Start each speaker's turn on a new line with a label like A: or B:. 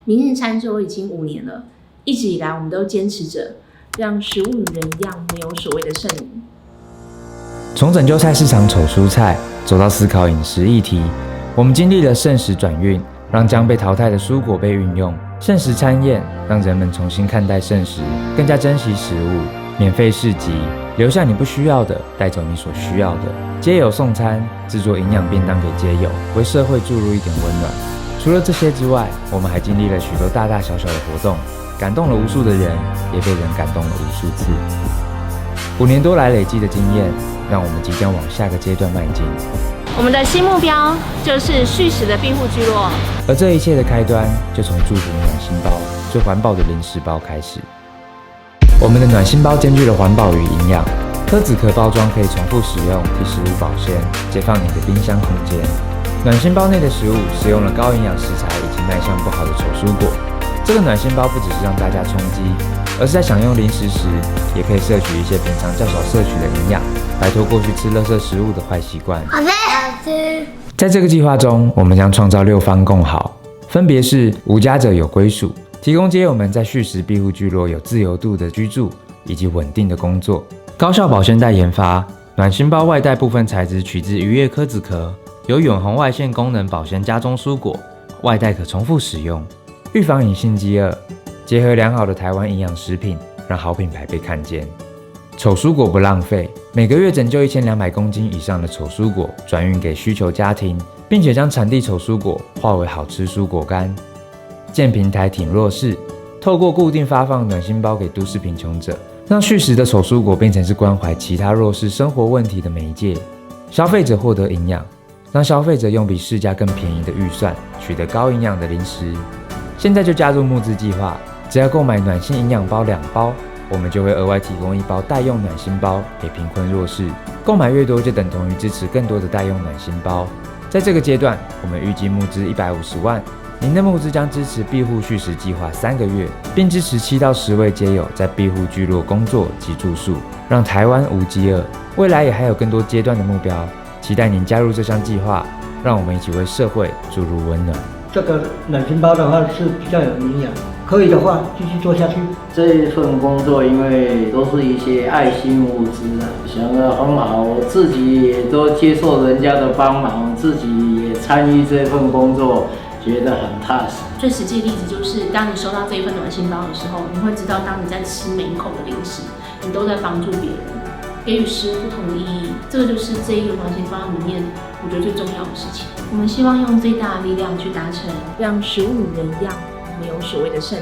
A: 明日餐桌已经5年了，一直以来我们都坚持着让食物与人一样，没有所谓的剩余。
B: 从拯救菜市场丑蔬菜，走到思考饮食议题，我们经历了剩食转运，让将被淘汰的蔬果被运用；剩食餐宴，让人们重新看待剩食，更加珍惜食物；免费市集，留下你不需要的，带走你所需要的；街友送餐，制作营养便当给街友，为社会注入一点温暖。除了这些之外，我们还经历了许多大大小小的活动，感动了无数的人，也被人感动了无数次。5年多来累积的经验，让我们即将往下个阶段迈进。
A: 我们的新目标就是续食的庇护聚落，
B: 而这一切的开端，就从祝福暖心包最环保的零食包开始。我们的暖心包兼具了环保与营养，柯子壳包装可以重复使用，替食物保鲜，解放你的冰箱空间。暖心包内的食物使用了高营养食材以及卖相不好的丑蔬果。这个暖心包不只是让大家充饥，而是在享用零食时，也可以摄取一些平常较少摄取的营养，摆脱过去吃垃圾食物的坏习惯。
C: 好吃。
B: 在这个计划中，我们将创造6方共好，分别是无家者有归属，提供街友们在续食庇护聚落有自由度的居住以及稳定的工作；高效保鲜袋研发，暖心包外带部分材质取自渔业柯子壳，有远红外线功能保鲜家中蔬果，外带可重复使用，预防隐性饥饿，结合良好的台湾营养食品，让好品牌被看见。丑蔬果不浪费，每个月拯救1200公斤以上的丑蔬果转运给需求家庭，并且将产地丑蔬果化为好吃蔬果干。建平台挺弱势，透过固定发放暖心包给都市贫穷者，让续食的丑蔬果变成是关怀其他弱势生活问题的媒介。消费者获得营养，让消费者用比市价更便宜的预算取得高营养的零食。现在就加入募资计划，只要购买暖心营养包2包，我们就会额外提供1包代用暖心包给贫困弱势。购买越多，就等同于支持更多的代用暖心包。在这个阶段，我们预计募资150万。您的募资将支持庇护续食计划3个月，并支持7到10位街友在庇护聚落工作及住宿，让台湾无饥饿。未来也还有更多阶段的目标，期待您加入这项计划，让我们一起为社会注入温暖。
D: 这个暖心包的话是比较有营养，可以的话继续做下去。
E: 这一份工作因为都是一些爱心物资啊，想得很好，我自己也都接受人家的帮忙，自己也参与这份工作，觉得很踏实。
A: 最实际的例子就是，当你收到这一份暖心包的时候，你会知道，当你在吃每一口的零食，你都在帮助别人，给予食物不同的意义。这个就是这一个暖心包里面我觉得最重要的事情。我们希望用最大的力量去达成，让食物与人一样，没有所谓的剩余。